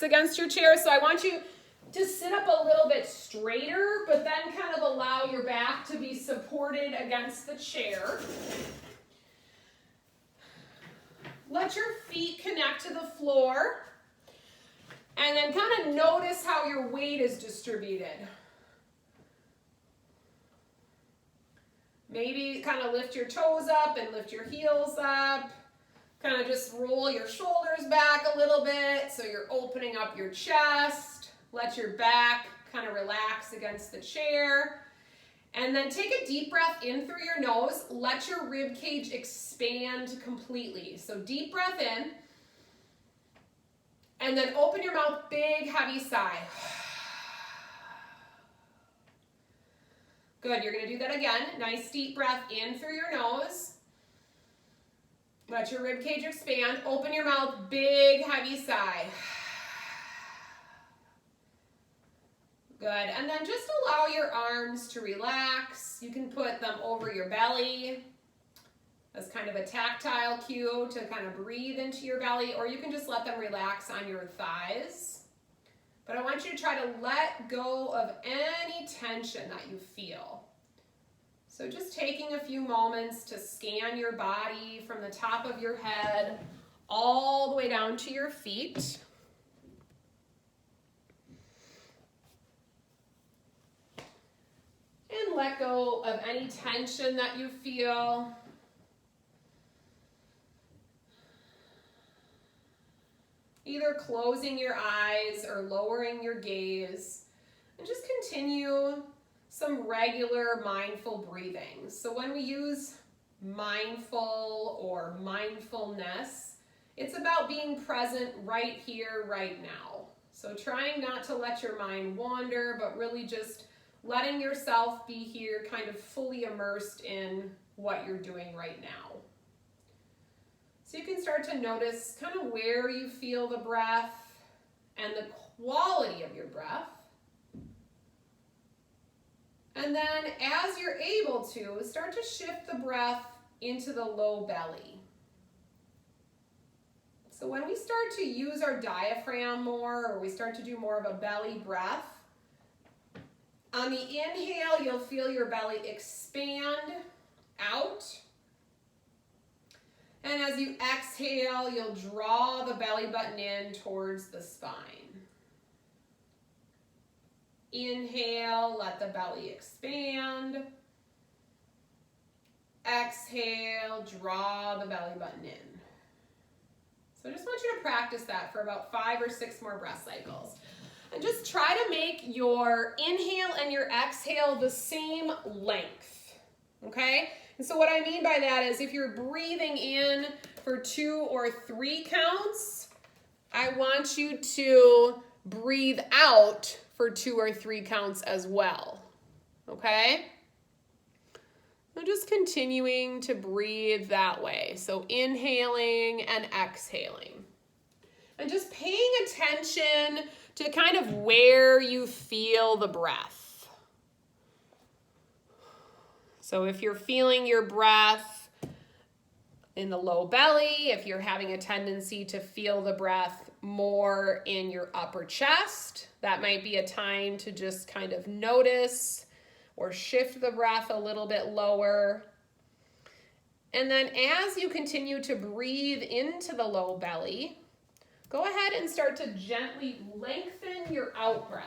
against your chair. So I want you to sit up a little bit straighter, but then kind of allow your back to be supported against the chair. Let your feet connect to the floor. And then kind of notice how your weight is distributed. Maybe kind of lift your toes up and lift your heels up. Kind of just roll your shoulders back a little bit so you're opening up your chest. Let your back kind of relax against the chair. And then take a deep breath in through your nose. Let your rib cage expand completely. So deep breath in. And then open your mouth, big, heavy sigh. Good, you're gonna do that again. Nice deep breath in through your nose. Let your rib cage expand. Open your mouth, big, heavy sigh. Good, and then just allow your arms to relax. You can put them over your belly as kind of a tactile cue to kind of breathe into your belly, or you can just let them relax on your thighs. But I want you to try to let go of any tension that you feel. So just taking a few moments to scan your body from the top of your head all the way down to your feet. And let go of any tension that you feel. Either closing your eyes or lowering your gaze, and just continue some regular mindful breathing. So when we use mindful or mindfulness, it's about being present right here, right now. So trying not to let your mind wander, but really just letting yourself be here, kind of fully immersed in what you're doing right now. So you can start to notice kind of where you feel the breath and the quality of your breath. And then as you're able to, start to shift the breath into the low belly. So when we start to use our diaphragm more, or we start to do more of a belly breath, on the inhale, you'll feel your belly expand out. And as you exhale, you'll draw the belly button in towards the spine. Inhale, let the belly expand. Exhale, draw the belly button in. So I just want you to practice that for about 5 or 6 more breath cycles. And just try to make your inhale and your exhale the same length, okay? And so what I mean by that is if you're breathing in for 2 or 3 counts, I want you to breathe out for 2 or 3 counts as well, okay? So just continuing to breathe that way. So inhaling and exhaling. And just paying attention to kind of where you feel the breath. So if you're feeling your breath in the low belly, if you're having a tendency to feel the breath more in your upper chest, that might be a time to just kind of notice or shift the breath a little bit lower. And then as you continue to breathe into the low belly, go ahead and start to gently lengthen your out breath.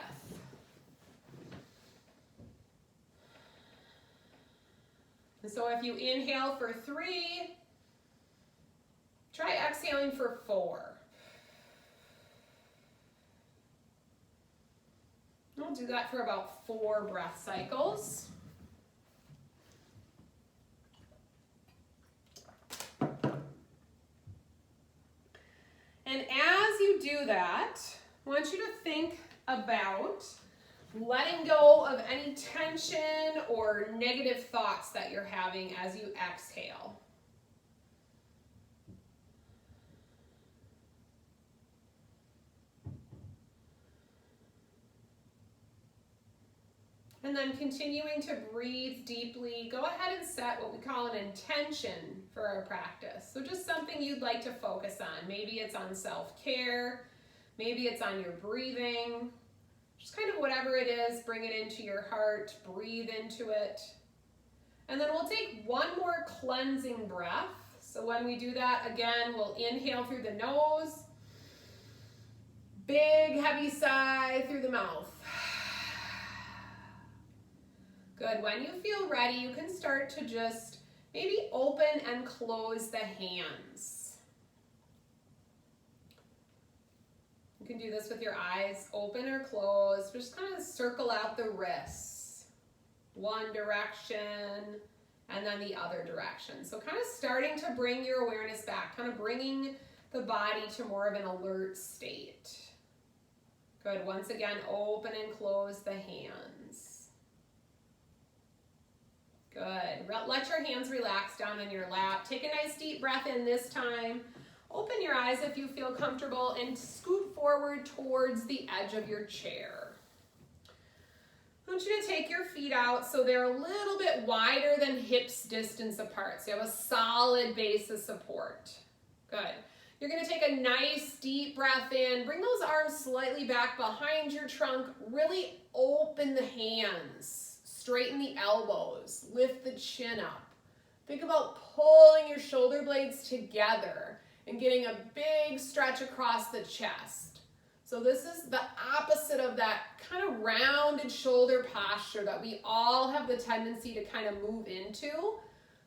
And so if you inhale for 3, try exhaling for 4. We'll do that for about 4 breath cycles. And as you do that, I want you to think about letting go of any tension or negative thoughts that you're having as you exhale. And then continuing to breathe deeply, go ahead and set what we call an intention for our practice. So just something you'd like to focus on. Maybe it's on self-care. Maybe it's on your breathing. Just kind of whatever it is, bring it into your heart, breathe into it. And then we'll take one more cleansing breath. So when we do that, again, we'll inhale through the nose. Big, heavy sigh through the mouth. Good. When you feel ready, you can start to just maybe open and close the hands. You can do this with your eyes open or closed. Just kind of circle out the wrists. One direction and then the other direction. So kind of starting to bring your awareness back, kind of bringing the body to more of an alert state. Good. Once again, open and close the hands. Good. Let your hands relax down in your lap. Take a nice deep breath in this time. Open your eyes if you feel comfortable and scoot forward towards the edge of your chair. I want you to take your feet out so they're a little bit wider than hips distance apart. So you have a solid base of support. Good. You're going to take a nice deep breath in. Bring those arms slightly back behind your trunk. Really open the hands. Straighten the elbows. Lift the chin up. Think about pulling your shoulder blades together and getting a big stretch across the chest. So this is the opposite of that kind of rounded shoulder posture that we all have the tendency to kind of move into.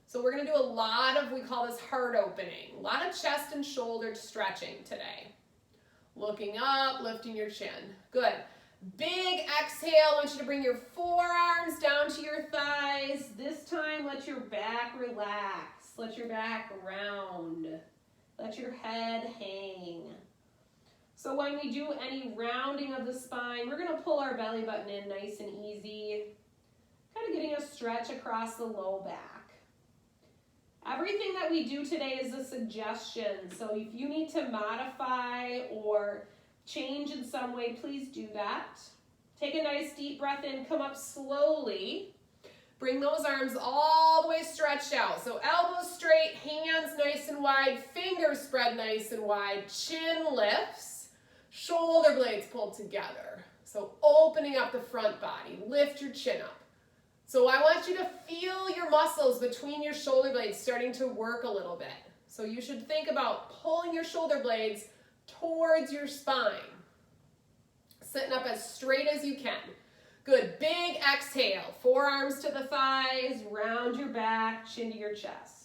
So we're going to do a lot of, we call this heart opening, a lot of chest and shoulder stretching today. Looking up, lifting your chin. Good. Big exhale. I want you to bring your forearms down to your thighs. This time, let your back relax. Let your back round. Let your head hang. So when we do any rounding of the spine, we're going to pull our belly button in nice and easy. Kind of getting a stretch across the low back. Everything that we do today is a suggestion, so if you need to modify or change in some way, please do that. Take a nice deep breath in, come up slowly. Bring those arms all the way stretched out. So elbows straight, hands nice and wide, fingers spread nice and wide, chin lifts, shoulder blades pulled together. So opening up the front body, lift your chin up. So I want you to feel your muscles between your shoulder blades starting to work a little bit. So you should think about pulling your shoulder blades towards your spine. Sitting up as straight as you can. Good, big exhale. Forearms to the thighs, round your back, chin to your chest.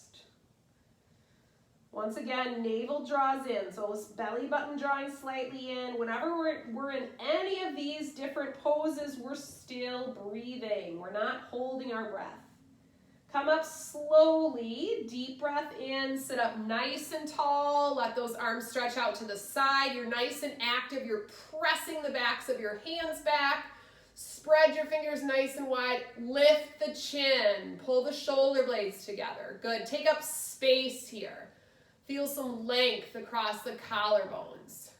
Once again, navel draws in, so belly button drawing slightly in. Whenever we're in any of these different poses, we're still breathing. We're not holding our breath. Come up slowly, deep breath in, sit up nice and tall. Let those arms stretch out to the side. You're nice and active. You're pressing the backs of your hands back. Spread your fingers nice and wide. Lift the chin. Pull the shoulder blades together. Good. Take up space here. Feel some length across the collarbones.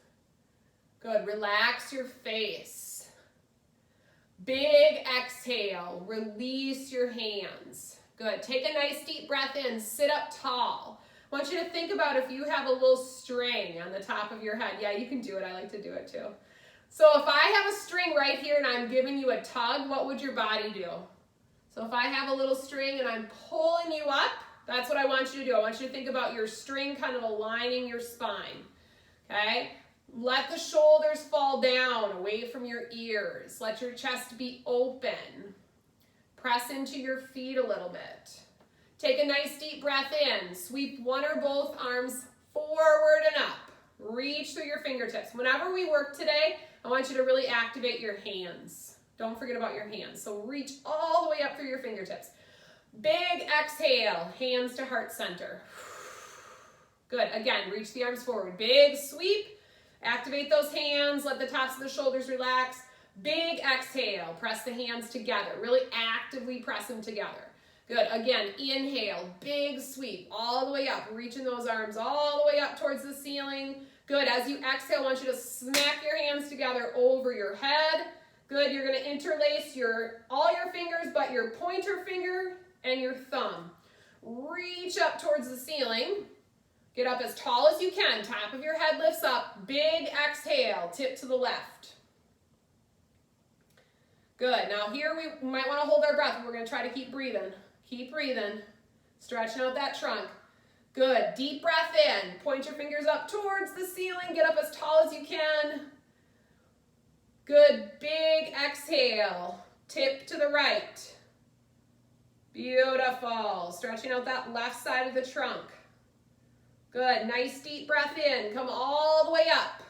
Good. Relax your face. Big exhale. Release your hands. Good. Take a nice deep breath in. Sit up tall. I want you to think about if you have a little string on the top of your head. Yeah, you can do it. I like to do it too. So if I have a string right here and I'm giving you a tug, what would your body do? So if I have a little string and I'm pulling you up, that's what I want you to do. I want you to think about your string kind of aligning your spine, okay? Let the shoulders fall down away from your ears. Let your chest be open. Press into your feet a little bit. Take a nice deep breath in. Sweep one or both arms forward and up. Reach through your fingertips. Whenever we work today, I want you to really activate your hands. Don't forget about your hands. So reach all the way up through your fingertips. Big exhale, hands to heart center. Good. Again, reach the arms forward. Big sweep. Activate those hands. Let the tops of the shoulders relax. Big exhale. Press the hands together. Really actively press them together. Good. Again, inhale. Big sweep all the way up. Reaching those arms all the way up towards the ceiling. Good. As you exhale, I want you to smack your hands together over your head. Good. You're going to interlace all your fingers, but your pointer finger and your thumb. Reach up towards the ceiling. Get up as tall as you can. Top of your head lifts up. Big exhale. Tip to the left. Good. Now here we might want to hold our breath. We're going to try to keep breathing. Keep breathing. Stretching out that trunk. Good. Deep breath in. Point your fingers up towards the ceiling. Get up as tall as you can. Good. Big exhale. Tip to the right. Beautiful. Stretching out that left side of the trunk. Good. Nice deep breath in. Come all the way up.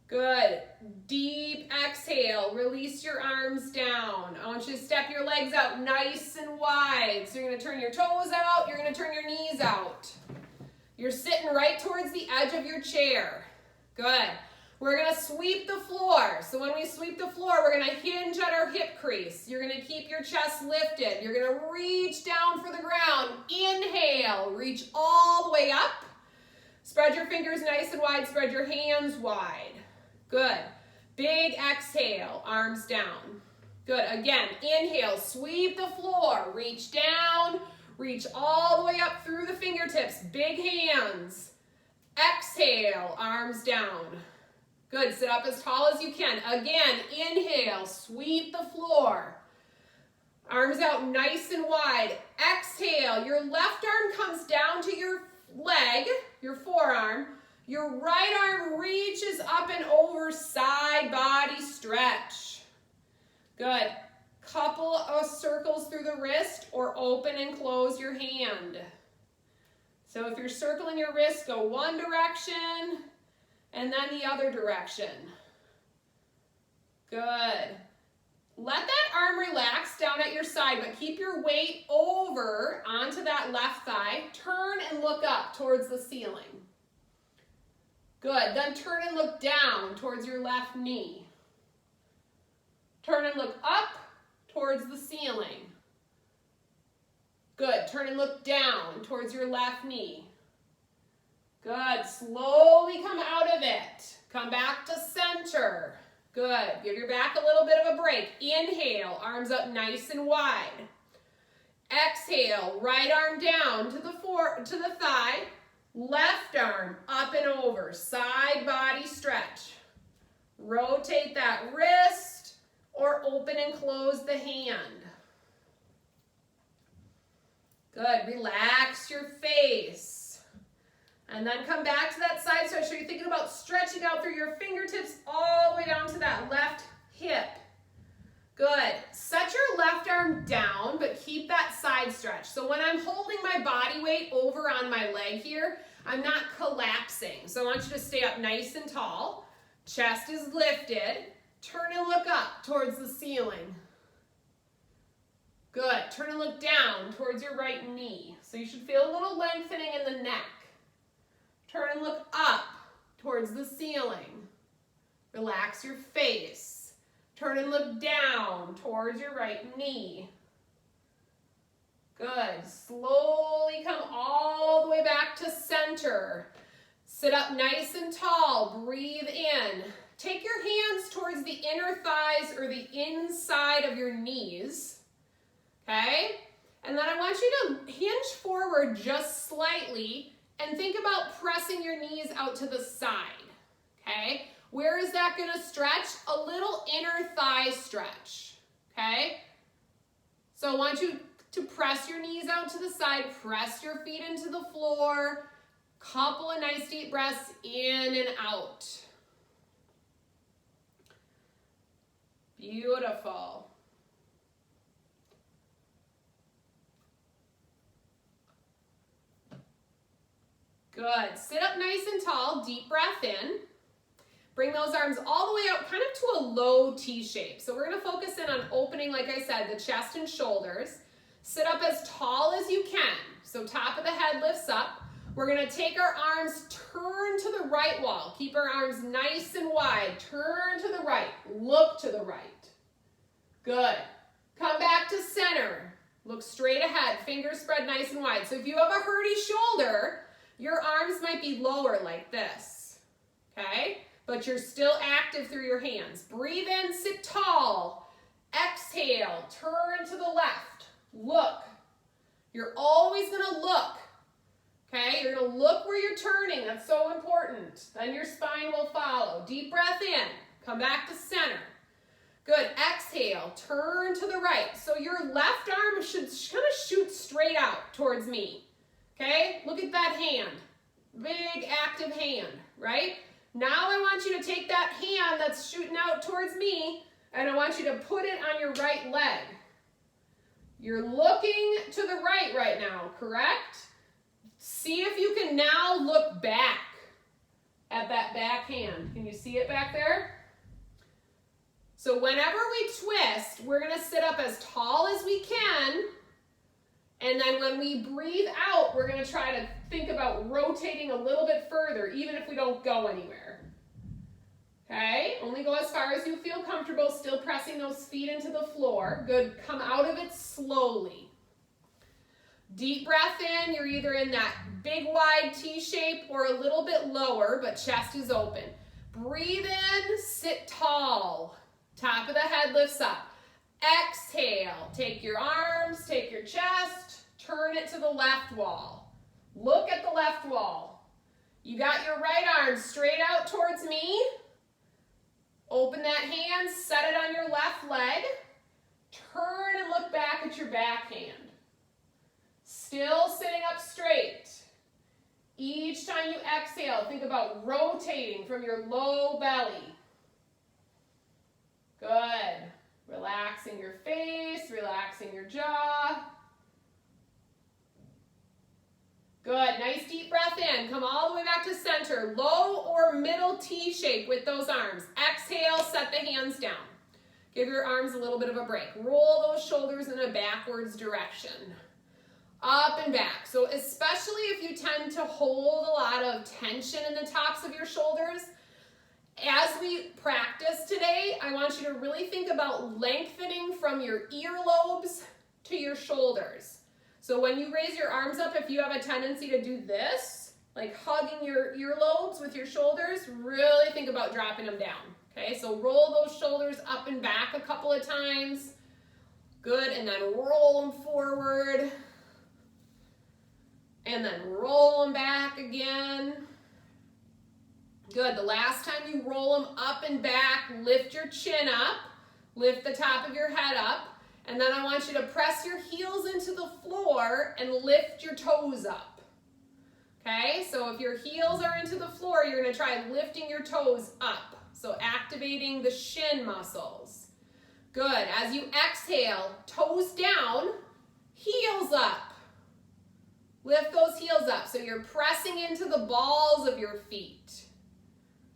Good. Deep exhale. Release your arms down. I want you to step your legs out nice and wide. So you're going to turn your toes out. You're going to turn your knees out. You're sitting right towards the edge of your chair. Good. We're going to sweep the floor. So when we sweep the floor, we're going to hinge at our hip crease. You're going to keep your chest lifted. You're going to reach down for the ground. Inhale. Reach all the way up. Spread your fingers nice and wide. Spread your hands wide. Good. Big exhale. Arms down. Good. Again, inhale. Sweep the floor. Reach down. Reach all the way up through the fingertips. Big hands. Exhale. Arms down. Good. Sit up as tall as you can. Again, inhale. Sweep the floor. Arms out nice and wide. Exhale. Your left arm comes down to your leg, your forearm. Your right arm reaches up and over, side body stretch. Good. Couple of circles through the wrist or open and close your hand. So if you're circling your wrist, go one direction and then the other direction. Good. Let that arm relax down at your side, but keep your weight over onto that left thigh. Turn and look up towards the ceiling. Good. Then turn and look down towards your left knee. Turn and look up towards the ceiling. Good. Turn and look down towards your left knee. Good. Slowly come out of it. Come back to center. Good. Give your back a little bit of a break. Inhale. Arms up nice and wide. Exhale. Right arm down to the thigh. Left arm up and over. Side body stretch. Rotate that wrist or open and close the hand. Good. Relax your face. And then come back to that side stretch. So you're thinking about stretching out through your fingertips all the way down to that left hip. Good. Set your left arm down, but keep that side stretch. So when I'm holding my body weight over on my leg here, I'm not collapsing. So I want you to stay up nice and tall. Chest is lifted. Turn and look up towards the ceiling. Good. Turn and look down towards your right knee. So you should feel a little lengthening in the neck. Turn and look up towards the ceiling. Relax your face. Turn and look down towards your right knee. Good. Slowly come all the way back to center. Sit up nice and tall. Breathe in. Take your hands towards the inner thighs or the inside of your knees. Okay? And then I want you to hinge forward just slightly and think about pressing your knees out to the side. Okay? Where is that going to stretch? A little inner thigh stretch. Okay? So I want you to press your knees out to the side, press your feet into the floor, couple of nice deep breaths in and out. Beautiful. Good. Sit up nice and tall, deep breath in. Bring those arms all the way out, kind of to a low T shape. So we're going to focus in on opening, like I said, the chest and shoulders. Sit up as tall as you can. So top of the head lifts up. We're going to take our arms, turn to the right wall. Keep our arms nice and wide. Turn to the right. Look to the right. Good. Come back to center. Look straight ahead. Fingers spread nice and wide. So if you have a hurdy shoulder, your arms might be lower like this. Okay? But you're still active through your hands. Breathe in, sit tall. Exhale, turn to the left. Look. You're always going to look. Okay, you're gonna look where you're turning. That's so important. Then your spine will follow. Deep breath in. Come back to center. Good. Exhale. Turn to the right. So your left arm should kind of shoot straight out towards me. Okay? Look at that hand. Big active hand, right? Now I want you to take that hand that's shooting out towards me, and I want you to put it on your right leg. You're looking to the right now, correct? See if you can now look back at that back hand. Can you see it back there? So whenever we twist, we're going to sit up as tall as we can. And then when we breathe out, we're going to try to think about rotating a little bit further, even if we don't go anywhere. Okay? Only go as far as you feel comfortable, still pressing those feet into the floor. Good. Come out of it slowly. Deep breath in. You're either in that big wide T shape or a little bit lower, but chest is open. Breathe in, sit tall. Top of the head lifts up. Exhale. Take your arms, take your chest, turn it to the left wall. Look at the left wall. You got your right arm straight out towards me. Open that hand, set it on your left leg. Turn and look back at your back hand. Still sitting up straight. Each time you exhale, think about rotating from your low belly. Good. Relaxing your face, relaxing your jaw. Good. Nice deep breath in. Come all the way back to center. Low or middle T shape with those arms. Exhale, set the hands down. Give your arms a little bit of a break. Roll those shoulders in a backwards direction. Up and back. So especially if you tend to hold a lot of tension in the tops of your shoulders, as we practice today, I want you to really think about lengthening from your earlobes to your shoulders. So when you raise your arms up, if you have a tendency to do this, like hugging your earlobes with your shoulders, really think about dropping them down. Okay, so roll those shoulders up and back a couple of times. Good, and then roll them forward. And then roll them back again. Good. The last time you roll them up and back, lift your chin up, lift the top of your head up, and then I want you to press your heels into the floor and lift your toes up. Okay, so if your heels are into the floor, you're going to try lifting your toes up. So activating the shin muscles. Good. As you exhale, toes down, heels up. Lift those heels up so you're pressing into the balls of your feet.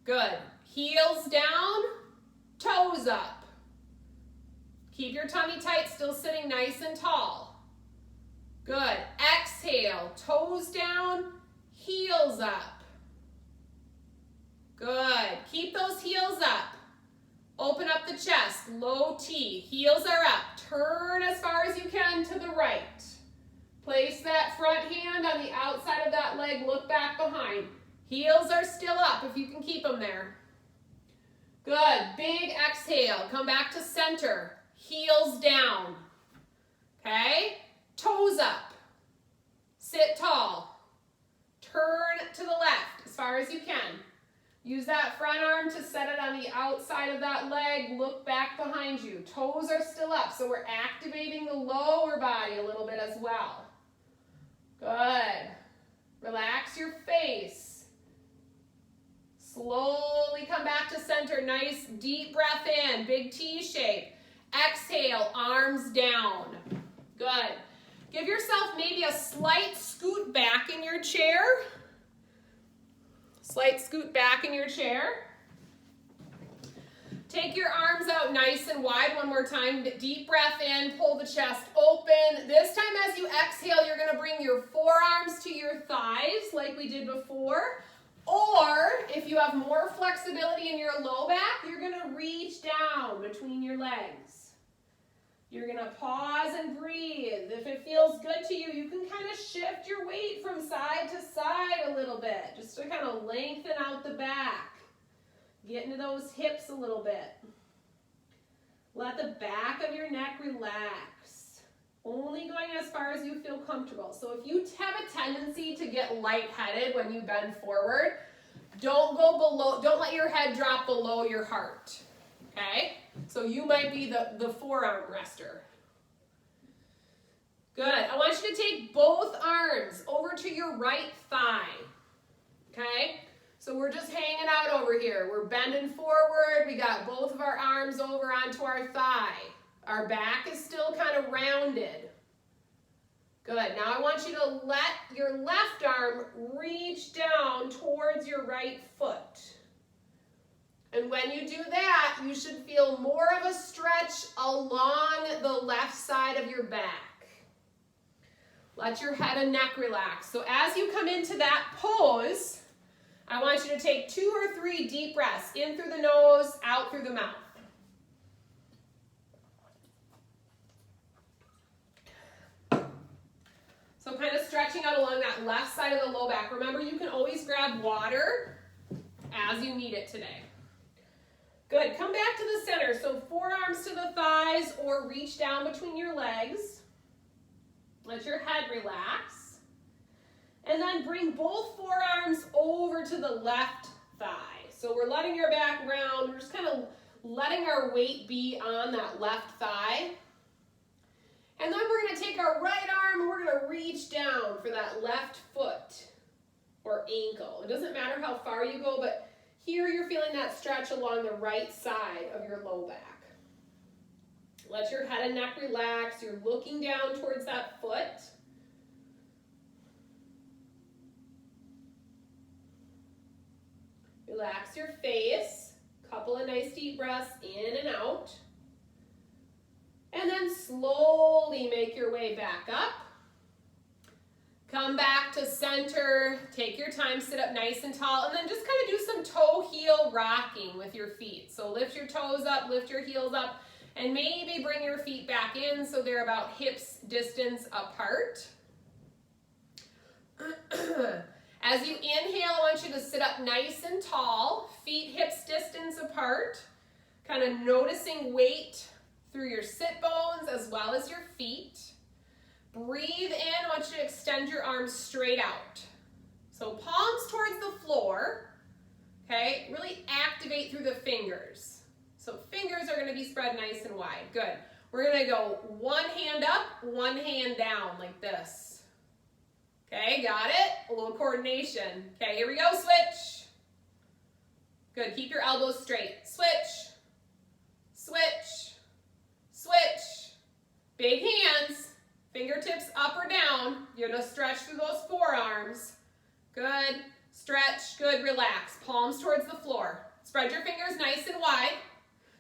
Good. Heels down, toes up. Keep your tummy tight, still sitting nice and tall. Good. Exhale, toes down, heels up. Good. Keep those heels up. Open up the chest, low T. Heels are up. Turn as far as you can to the right. Place that front hand on the outside of that leg. Look back behind. Heels are still up if you can keep them there. Good. Big exhale. Come back to center. Heels down. Okay? Toes up. Sit tall. Turn to the left as far as you can. Use that front arm to set it on the outside of that leg. Look back behind you. Toes are still up, so we're activating the lower body a little bit as well. Good. Relax your face. Slowly come back to center. Nice deep breath in. Big T shape. Exhale, arms down. Good. Give yourself maybe a slight scoot back in your chair. Slight scoot back in your chair. Take your arms out nice and wide one more time. Deep breath in, pull the chest open. This time as you exhale, you're gonna bring your forearms to your thighs like we did before. Or if you have more flexibility in your low back, you're gonna reach down between your legs. You're gonna pause and breathe. If it feels good to you, you can kind of shift your weight from side to side a little bit, just to kind of lengthen out the back. Get into those hips a little bit. Let the back of your neck relax. Only going as far as you feel comfortable. So if you have a tendency to get lightheaded when you bend forward, don't go below, don't let your head drop below your heart, okay? So you might be the forearm rester. Good. I want you to take both arms over to your right thigh, okay? So we're just hanging out over here. We're bending forward. We got both of our arms over onto our thigh. Our back is still kind of rounded. Good. Now I want you to let your left arm reach down towards your right foot. And when you do that, you should feel more of a stretch along the left side of your back. Let your head and neck relax. So as you come into that pose, I want you to take 2 or 3 deep breaths, in through the nose, out through the mouth. So kind of stretching out along that left side of the low back. Remember, you can always grab water as you need it today. Good, come back to the center. So forearms to the thighs or reach down between your legs. Let your head relax. And then bring both forearms over to the left thigh. So we're letting your back round. We're just kind of letting our weight be on that left thigh. And then we're going to take our right arm and we're going to reach down for that left foot or ankle. It doesn't matter how far you go, but here you're feeling that stretch along the right side of your low back. Let your head and neck relax. You're looking down towards that foot. Relax your face. Couple of nice deep breaths in and out. And then slowly make your way back up. Come back to center. Take your time, sit up nice and tall, and then just kind of do some toe heel rocking with your feet. So lift your toes up, lift your heels up, and maybe bring your feet back in so they're about hips distance apart. As you inhale, I want you to sit up nice and tall, feet hips distance apart, kind of noticing weight through your sit bones as well as your feet. Breathe in. I want you to extend your arms straight out. So palms towards the floor, okay? Really activate through the fingers. So fingers are going to be spread nice and wide. Good. We're going to go one hand up, one hand down like this. Okay, got it? A little coordination. Okay, here we go. Switch. Good. Keep your elbows straight. Switch. Switch. Switch. Big hands. Fingertips up or down. You're going to stretch through those forearms. Good. Stretch. Good. Relax. Palms towards the floor. Spread your fingers nice and wide.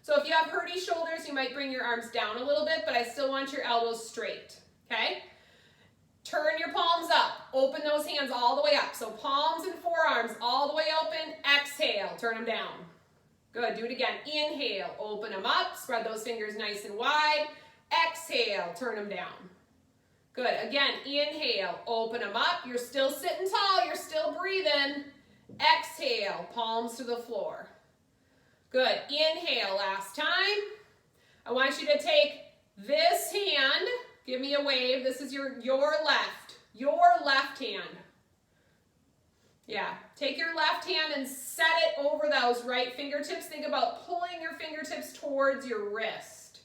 So if you have hurdy shoulders, you might bring your arms down a little bit, but I still want your elbows straight. Okay? Turn your palms up. Open those hands all the way up. So palms and forearms all the way open. Exhale. Turn them down. Good. Do it again. Inhale. Open them up. Spread those fingers nice and wide. Exhale. Turn them down. Good. Again, inhale. Open them up. You're still sitting tall. You're still breathing. Exhale. Palms to the floor. Good. Inhale. Last time. I want you to take this hand. Give me a wave. This is your left. Your left hand. Yeah. Take your left hand and set it over those right fingertips. Think about pulling your fingertips towards your wrist.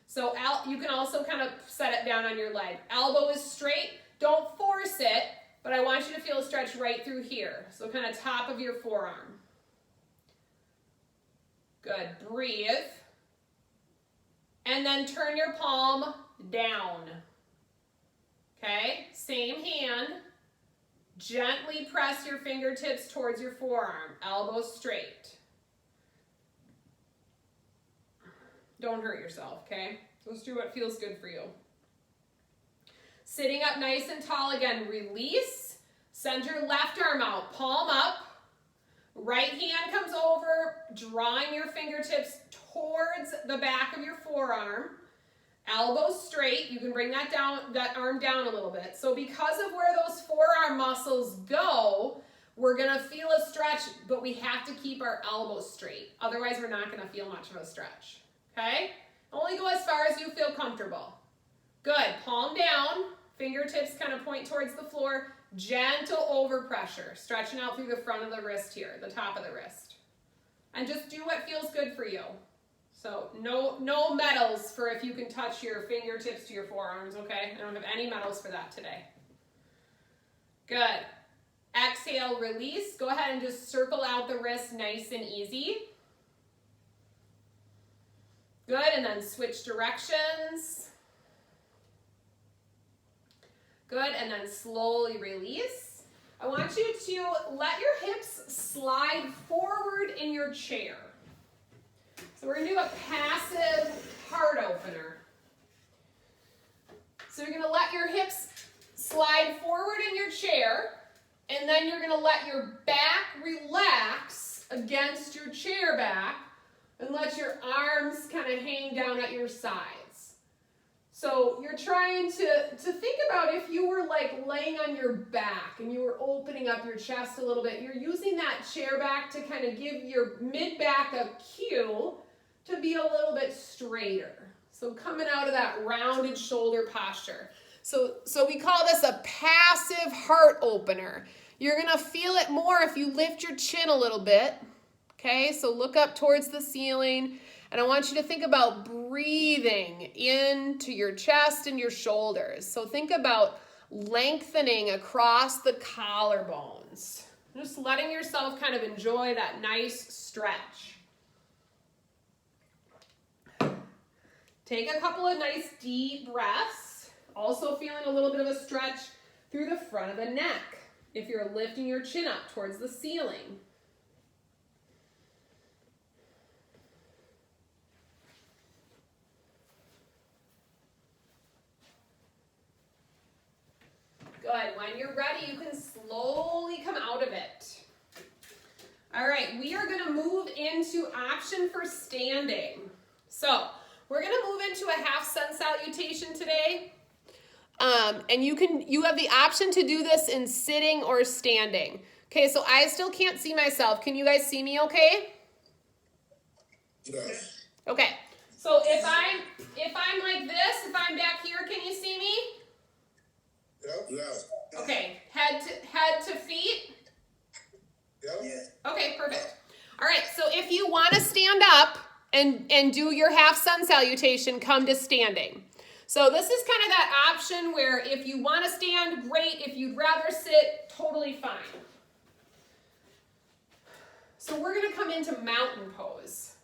So you can also kind of set it down on your leg. Elbow is straight. Don't force it, but I want you to feel a stretch right through here. So kind of top of your forearm. Good. Breathe. And then turn your palm down. Okay? Same hand. Gently press your fingertips towards your forearm. Elbows straight. Don't hurt yourself, okay? Just do what feels good for you. Sitting up nice and tall again. Release. Send your left arm out. Palm up. Right hand comes over, drawing your fingertips towards the back of your forearm. Elbows straight. You can bring that arm down a little bit. So because of where those forearm muscles go, we're going to feel a stretch, but we have to keep our elbows straight. Otherwise, we're not going to feel much of a stretch. Okay? Only go as far as you feel comfortable. Good, palm down, fingertips kind of point towards the floor, gentle overpressure, stretching out through the front of the wrist here, the top of the wrist. And just do what feels good for you. So no medals for if you can touch your fingertips to your forearms, okay? I don't have any medals for that today. Good. Exhale, release. Go ahead and just circle out the wrist nice and easy. Good, and then switch directions. Good, and then slowly release. I want you to let your hips slide forward in your chair. So we're going to do a passive heart opener. So you're going to let your hips slide forward in your chair, and then you're going to let your back relax against your chair back and let your arms kind of hang down at your sides. So you're trying to think about if you were like laying on your back and you were opening up your chest a little bit. You're using that chair back to kind of give your mid-back a cue to be a little bit straighter. So coming out of that rounded shoulder posture. So we call this a passive heart opener. You're going to feel it more if you lift your chin a little bit. Okay, so look up towards the ceiling. And I want you to think about breathing into your chest and your shoulders. So think about lengthening across the collarbones. Just letting yourself kind of enjoy that nice stretch. Take a couple of nice deep breaths. Also feeling a little bit of a stretch through the front of the neck if you're lifting your chin up towards the ceiling. Good. When you're ready, you can slowly come out of it. All right, we are going to move into option for standing. So we're going to move into a half sun salutation today. And you have the option to do this in sitting or standing. Okay, so I still can't see myself. Can you guys see me okay? Yes. Okay. So if I'm like this, if I'm back here, can you see me? Yep. Yes. Okay. Head to feet? Yep. Yes. Okay, perfect. All right, so if you want to stand up and do your half sun salutation, come to standing. So this is kind of that option where if you want to stand, great. If you'd rather sit, totally fine. So we're going to come into mountain pose.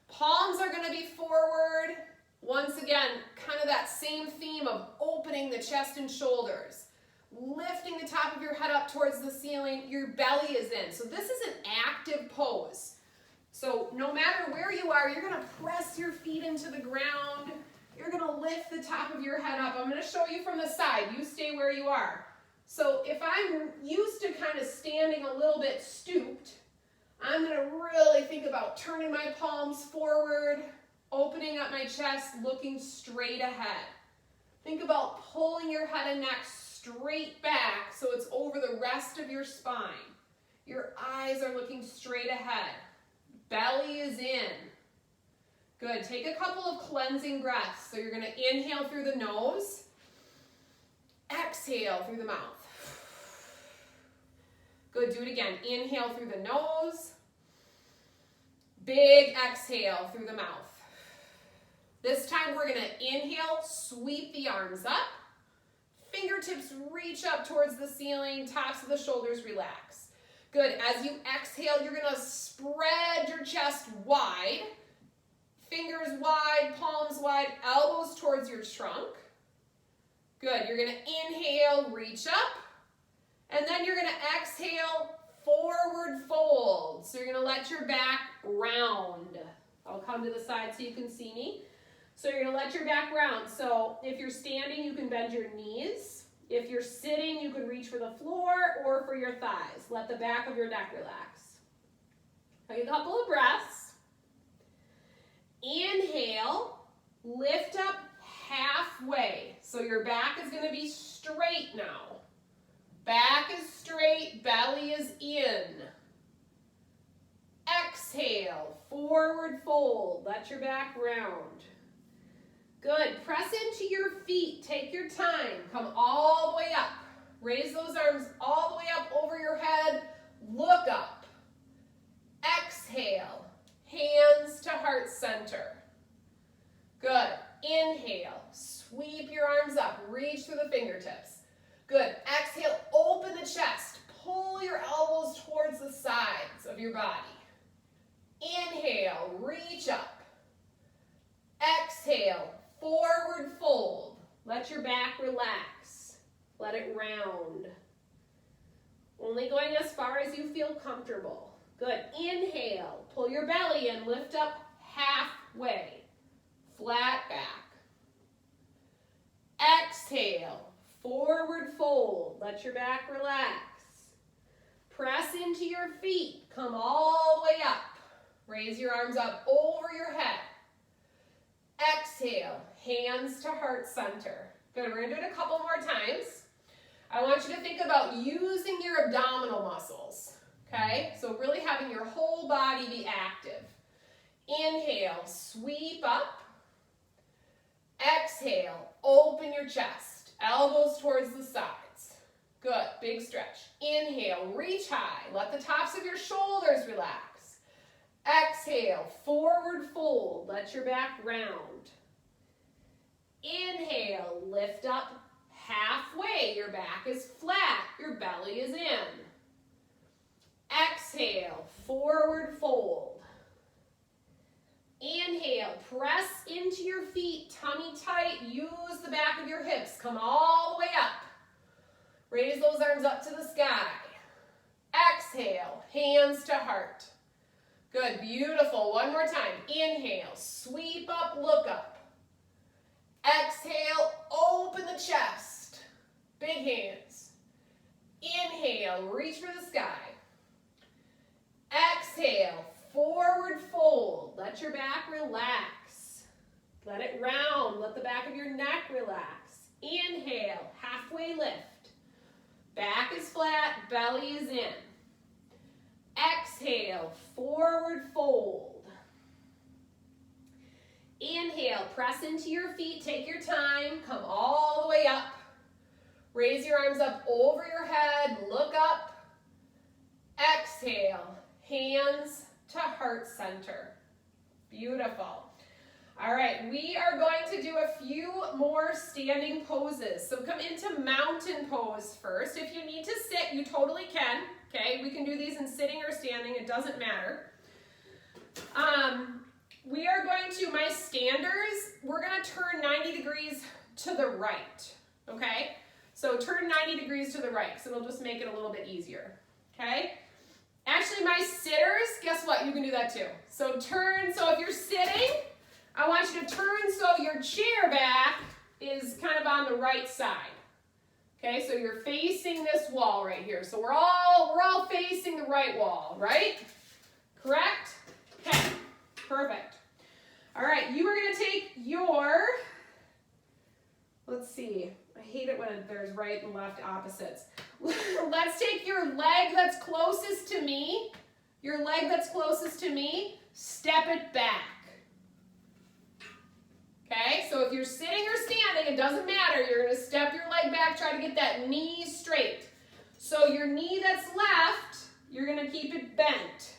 Palms are going to be forward. Once again, kind of that same theme of opening the chest and shoulders. Lifting the top of your head up towards the ceiling, your belly is in. So this is an active pose. So no matter where you are, you're going to press your feet into the ground. You're going to lift the top of your head up. I'm going to show you from the side. You stay where you are. So if I'm used to kind of standing a little bit stooped, I'm going to really think about turning my palms forward, opening up my chest, looking straight ahead. Think about pulling your head and neck straight back so it's over the rest of your spine. Your eyes are looking straight ahead. Belly is in. Good. Take a couple of cleansing breaths. So you're going to inhale through the nose. Exhale through the mouth. Good. Do it again. Inhale through the nose. Big exhale through the mouth. This time we're going to inhale, sweep the arms up. Fingertips reach up towards the ceiling. Tops of the shoulders relax. Good. As you exhale, you're going to spread your chest wide. Fingers wide, palms wide, elbows towards your trunk. Good. You're going to inhale, reach up. And then you're going to exhale, forward fold. So you're going to let your back round. I'll come to the side so you can see me. So you're going to let your back round. So if you're standing, you can bend your knees. If you're sitting, you can reach for the floor or for your thighs. Let the back of your neck relax. Take a couple of breaths. Inhale, lift up halfway. So your back is going to be straight now. Back is straight, belly is in. Exhale, forward fold. Let your back round. Good. Press into your feet. Take your time. Come all the way up. Raise those arms all the way up over your head. Look up. Exhale. Hands to heart center. Good. Inhale. Sweep your arms up. Reach through the fingertips. Good. Exhale. Open the chest. Pull your elbows towards the sides of your body. Inhale. Reach up. Exhale. Forward fold. Let your back relax. Let it round. Only going as far as you feel comfortable. Good. Inhale. Pull your belly in. Lift up halfway. Flat back. Exhale. Forward fold. Let your back relax. Press into your feet. Come all the way up. Raise your arms up over your head. Exhale. Hands to heart center. Good. We're going to do it a couple more times. I want you to think about using your abdominal muscles. Okay? So really having your whole body be active. Inhale. Sweep up. Exhale. Open your chest. Elbows towards the sides. Good. Big stretch. Inhale. Reach high. Let the tops of your shoulders relax. Exhale. Forward fold. Let your back round. Inhale. Lift up halfway. Your back is flat. Your belly is in. Exhale. Forward fold. Inhale, press into your feet, tummy tight, use the back of your hips, come all the way up. Raise those arms up to the sky. Exhale, hands to heart. Good, beautiful, one more time. Inhale, sweep up, look up. Exhale, open the chest, big hands. Inhale, reach for the sky. Exhale, forward fold. Let your back relax. Let it round. Let the back of your neck relax. Inhale, halfway lift. Back is flat, belly is in. Exhale, forward fold. Inhale, press into your feet. Take your time. Come all the way up. Raise your arms up over your head. Look up. Exhale, hands to heart center. Beautiful. All right, we are going to do a few more standing poses. So come into mountain pose first. If you need to sit, you totally can. Okay, we can do these in sitting or standing. It doesn't matter. We are going to, my standers, we're going to turn 90 degrees to the right. Okay, so turn 90 degrees to the right, so it'll just make it a little bit easier. Okay. Actually, my sitters, guess what? You can do that too. So turn, so if you're sitting, I want you to turn so your chair back is kind of on the right side. Okay, so you're facing this wall right here. So we're all facing the right wall, right? Correct? Okay, perfect. All right, you are going to take your, let's see, I hate it when there's right and left opposites. Let's take your leg that's closest to me, step it back. Okay, so if you're sitting or standing, it doesn't matter. You're going to step your leg back, try to get that knee straight. So your knee that's left, you're going to keep it bent.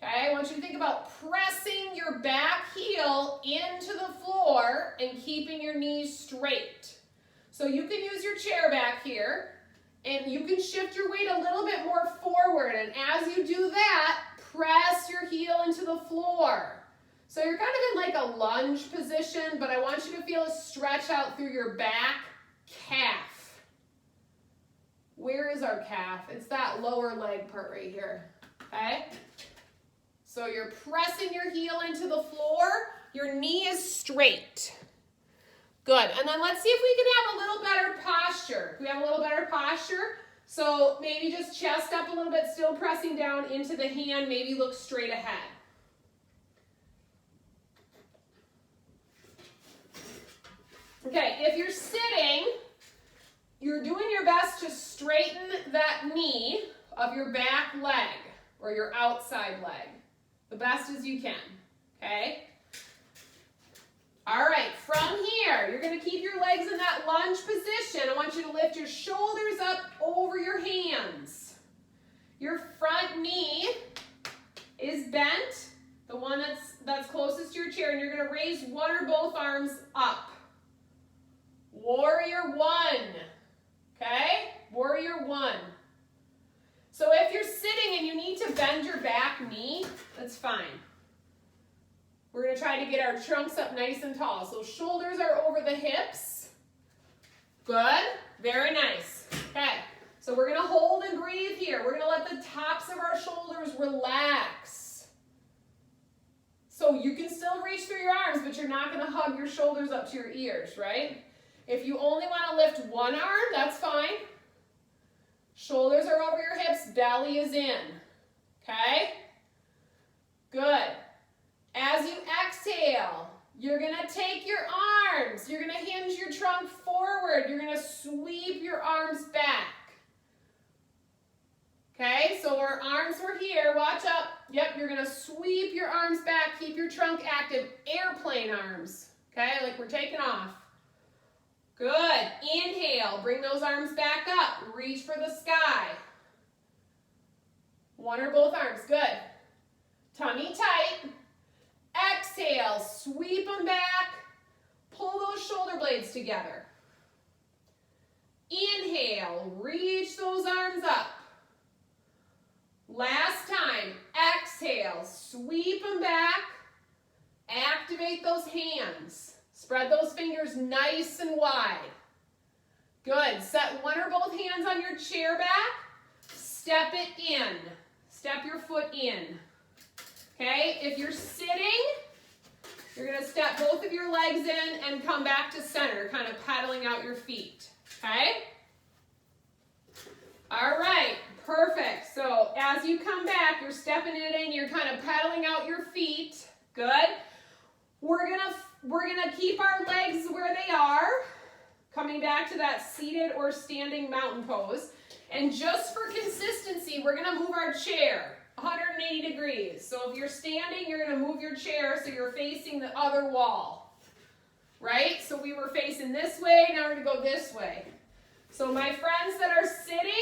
Okay, I want you to think about pressing your back heel into the floor and keeping your knees straight. So you can use your chair back here, and you can shift your weight a little bit more forward. And as you do that, press your heel into the floor. So you're kind of in like a lunge position, but I want you to feel a stretch out through your back calf. Where is our calf? It's that lower leg part right here, okay? So you're pressing your heel into the floor, your knee is straight. Good, and then let's see if we can have a little better posture. Can we have a little better posture? So maybe just chest up a little bit, still pressing down into the hand, maybe look straight ahead. Okay, if you're sitting, you're doing your best to straighten that knee of your back leg or your outside leg the best as you can, okay? All right. going to keep your legs in that lunge position. I want you to lift your shoulders up over your hands. Your front knee is bent, the one that's closest to your chair, and you're going to raise one or both arms up. Warrior one. Okay? Warrior one. So if you're sitting and you need to bend your back knee, that's fine. We're going to try to get our trunks up nice and tall. So shoulders are over the hips. Good. Very nice. Okay. So we're going to hold and breathe here. We're going to let the tops of our shoulders relax. So you can still reach through your arms, but you're not going to hug your shoulders up to your ears, right? If you only want to lift one arm, that's fine. Shoulders are over your hips, belly is in. Okay? Good. As you exhale, you're going to take your arms. You're going to hinge your trunk forward. You're going to sweep your arms back. Okay, so our arms were here. Watch up. Yep, you're going to sweep your arms back. Keep your trunk active. Airplane arms. Okay, like we're taking off. Good. Inhale. Bring those arms back up. Reach for the sky. One or both arms. Good. Tummy tight. Exhale. Sweep them back. Pull those shoulder blades together. Inhale. Reach those arms up. Last time. Exhale. Sweep them back. Activate those hands. Spread those fingers nice and wide. Good. Set one or both hands on your chair back. Step it in. Step your foot in. Okay? If you're sitting, you're going to step both of your legs in and come back to center, kind of pedaling out your feet. Okay? All right. Perfect. So as you come back, you're stepping it in. You're kind of pedaling out your feet. Good. We're gonna keep our legs where they are, coming back to that seated or standing mountain pose. And just for consistency, we're gonna move our chair 180 degrees. So if you're standing, you're gonna move your chair so you're facing the other wall, right? So we were facing this way, now we're gonna go this way. So my friends that are sitting,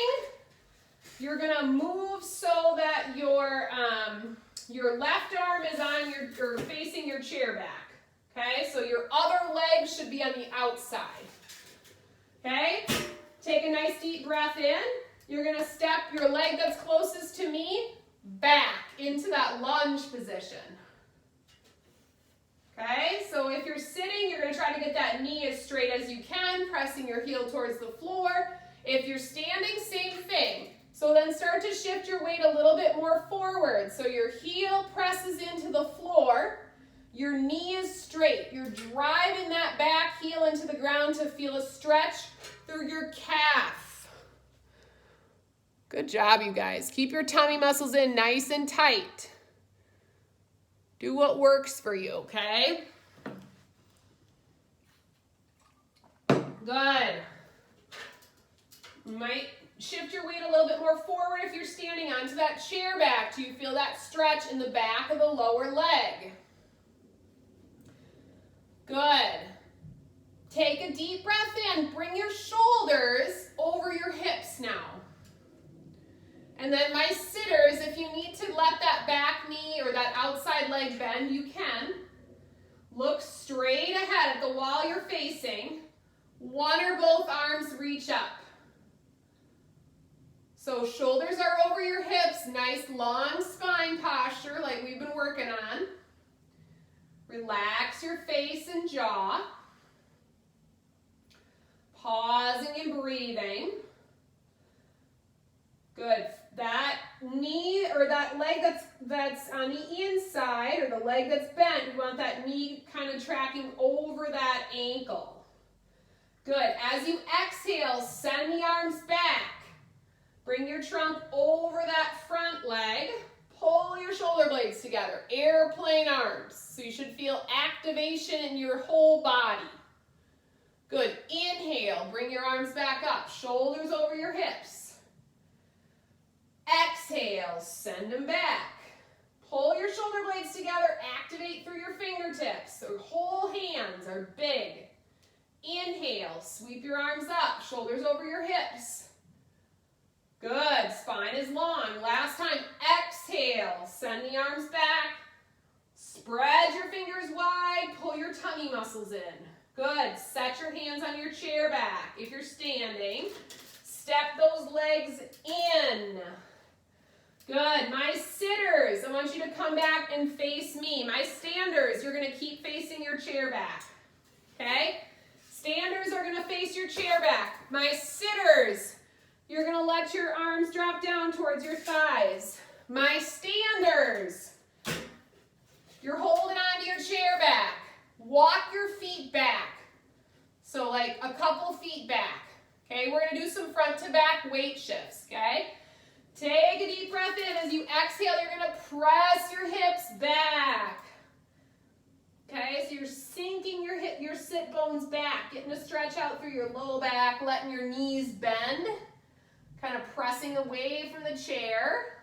you're gonna move so that your left arm is on or facing your chair back. Okay, so your other leg should be on the outside. Okay, take a nice deep breath in. You're gonna step your leg that's closest to me back into that lunge position. Okay, so if you're sitting, you're gonna try to get that knee as straight as you can, pressing your heel towards the floor. If you're standing, same thing. So then start to shift your weight a little bit more forward. So your heel presses into the floor. Your knee is straight. You're driving that back heel into the ground to feel a stretch through your calf. Good job, you guys. Keep your tummy muscles in nice and tight. Do what works for you, okay? Good. You might shift your weight a little bit more forward if you're standing onto that chair back. Do you feel that stretch in the back of the lower leg? Good. Take a deep breath in. Bring your shoulders over your hips now. And then my sitters, if you need to let that back knee or that outside leg bend, you can. Look straight ahead at the wall you're facing. One or both arms reach up. So shoulders are over your hips, nice long spine posture like we've been working on. Relax your face and jaw. Pausing and breathing. Good. That knee or that leg that's on the inside or the leg that's bent, we want that knee kind of tracking over that ankle. Good. As you exhale, send the arms back. Bring your trunk over that front leg. Pull your shoulder blades together. Airplane arms. So you should feel activation in your whole body. Good. Inhale. Bring your arms back up. Shoulders over your hips. Exhale. Send them back. Pull your shoulder blades together. Activate through your fingertips. So whole hands are big. Inhale, sweep your arms up, shoulders over your hips. Good, spine is long. Last time, exhale, send the arms back. Spread your fingers wide, pull your tummy muscles in. Good, set your hands on your chair back. If you're standing, step those legs in. Good, my sitters, I want you to come back and face me. My standers, you're gonna keep facing your chair back, okay? Standers are gonna face your chair back. My sitters, you're gonna let your arms drop down towards your thighs. My standers, you're holding onto your chair back. Walk your feet back. So like a couple feet back, okay? We're gonna do some front to back weight shifts, okay? Take a deep breath in. As you exhale, you're gonna press your hips back. Okay, so you're sinking your sit bones back, getting a stretch out through your low back, letting your knees bend, kind of pressing away from the chair.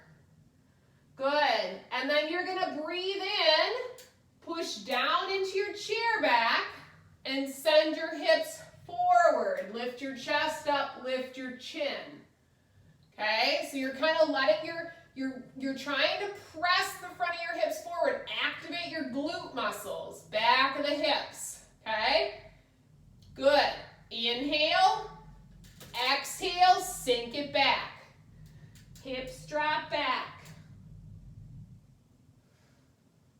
Good, and then you're gonna breathe in, push down into your chair back, and send your hips forward. Lift your chest up, lift your chin. Okay, so you're kind of letting you're trying to press the front of your hips forward. Activate your glute muscles, back of the hips, okay? Good. Inhale, exhale, sink it back. Hips drop back.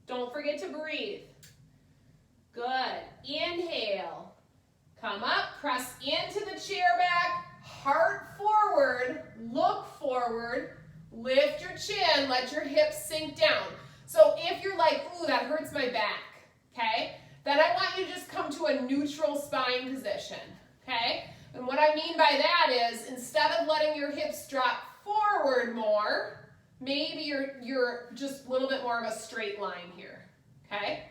Don't forget to breathe. Good. Inhale, come up, press into the chair back, heart forward, look forward, lift your chin, let your hips sink down. So if you're like, ooh, that hurts my back, okay? Then I want you to just come to a neutral spine position, okay? And what I mean by that is, instead of letting your hips drop forward more, maybe you're just a little bit more of a straight line here, okay?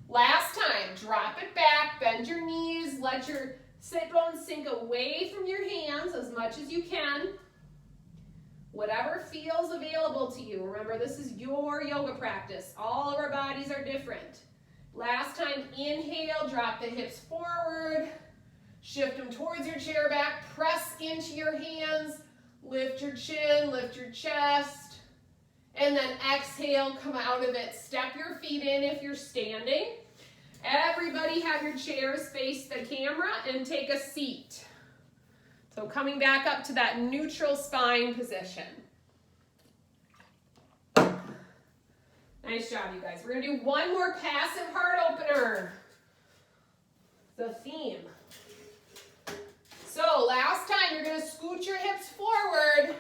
Last time, drop it back, bend your knees, let your sit bones sink away from your hands as much as you can. Whatever feels available to you. Remember, this is your yoga practice. All of our bodies are different. Last time, inhale, drop the hips forward, shift them towards your chair back, press into your hands, lift your chin, lift your chest, and then exhale, come out of it. Step your feet in if you're standing. Everybody have your chairs face the camera and take a seat. So coming back up to that neutral spine position. Nice job, you guys. We're gonna do one more passive heart opener. The theme. So last time, you're gonna scoot your hips forward.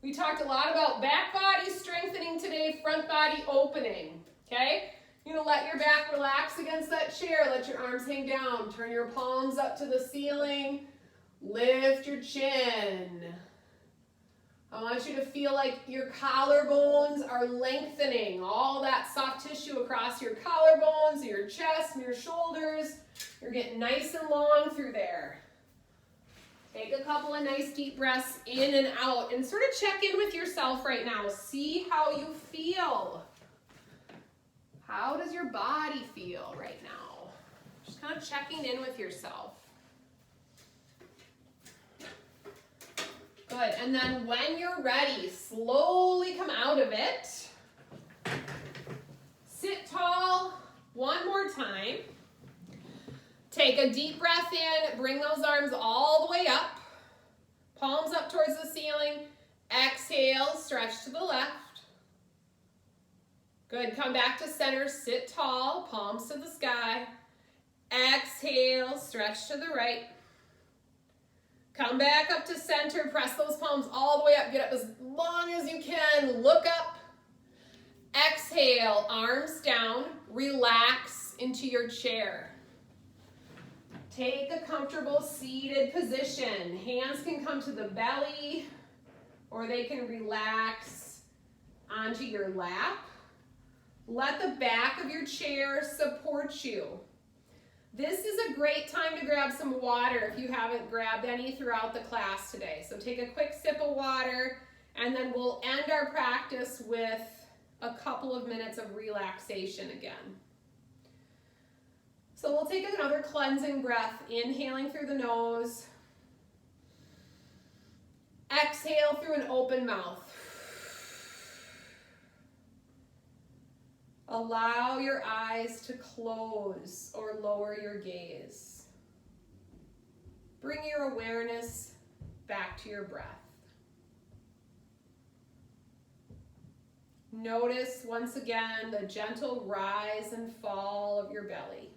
We talked a lot about back body strengthening today, front body opening, okay? You're gonna let your back relax against that chair, let your arms hang down, turn your palms up to the ceiling, lift your chin. I want you to feel like your collarbones are lengthening, all that soft tissue across your collarbones, your chest, and your shoulders. You're getting nice and long through there. Take a couple of nice deep breaths in and out and sort of check in with yourself right now. See how you feel. How does your body feel right now? Just kind of checking in with yourself. Good, and then when you're ready, slowly come out of it. Sit tall one more time. Take a deep breath in, bring those arms all the way up. Palms up towards the ceiling. Exhale, stretch to the left. Good, come back to center, sit tall, palms to the sky. Exhale, stretch to the right. Come back up to center, press those palms all the way up, get up as long as you can, look up. Exhale, arms down, relax into your chair. Take a comfortable seated position. Hands can come to the belly, or they can relax onto your lap. Let the back of your chair support you. This is a great time to grab some water if you haven't grabbed any throughout the class today. So take a quick sip of water, and then we'll end our practice with a couple of minutes of relaxation again. So we'll take another cleansing breath, inhaling through the nose. Exhale through an open mouth. Allow your eyes to close or lower your gaze. Bring your awareness back to your breath. Notice once again the gentle rise and fall of your belly.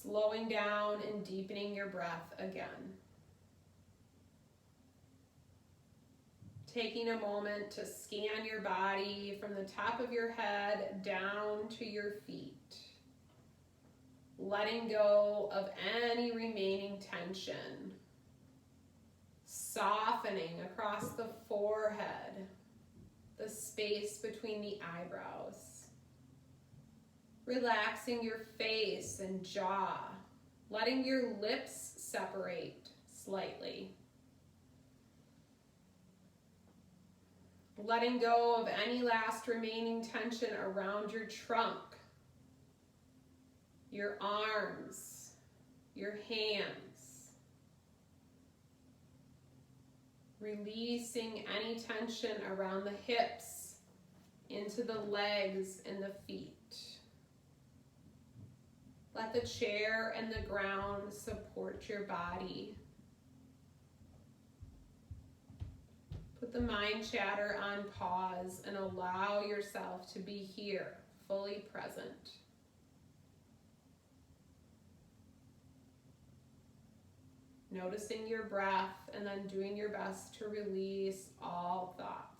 Slowing down and deepening your breath again. Taking a moment to scan your body from the top of your head down to your feet. Letting go of any remaining tension. Softening across the forehead, the space between the eyebrows. Relaxing your face and jaw, letting your lips separate slightly. Letting go of any last remaining tension around your trunk, your arms, your hands. Releasing any tension around the hips, into the legs and the feet. Let the chair and the ground support your body. Put the mind chatter on pause and allow yourself to be here, fully present. Noticing your breath and then doing your best to release all thoughts.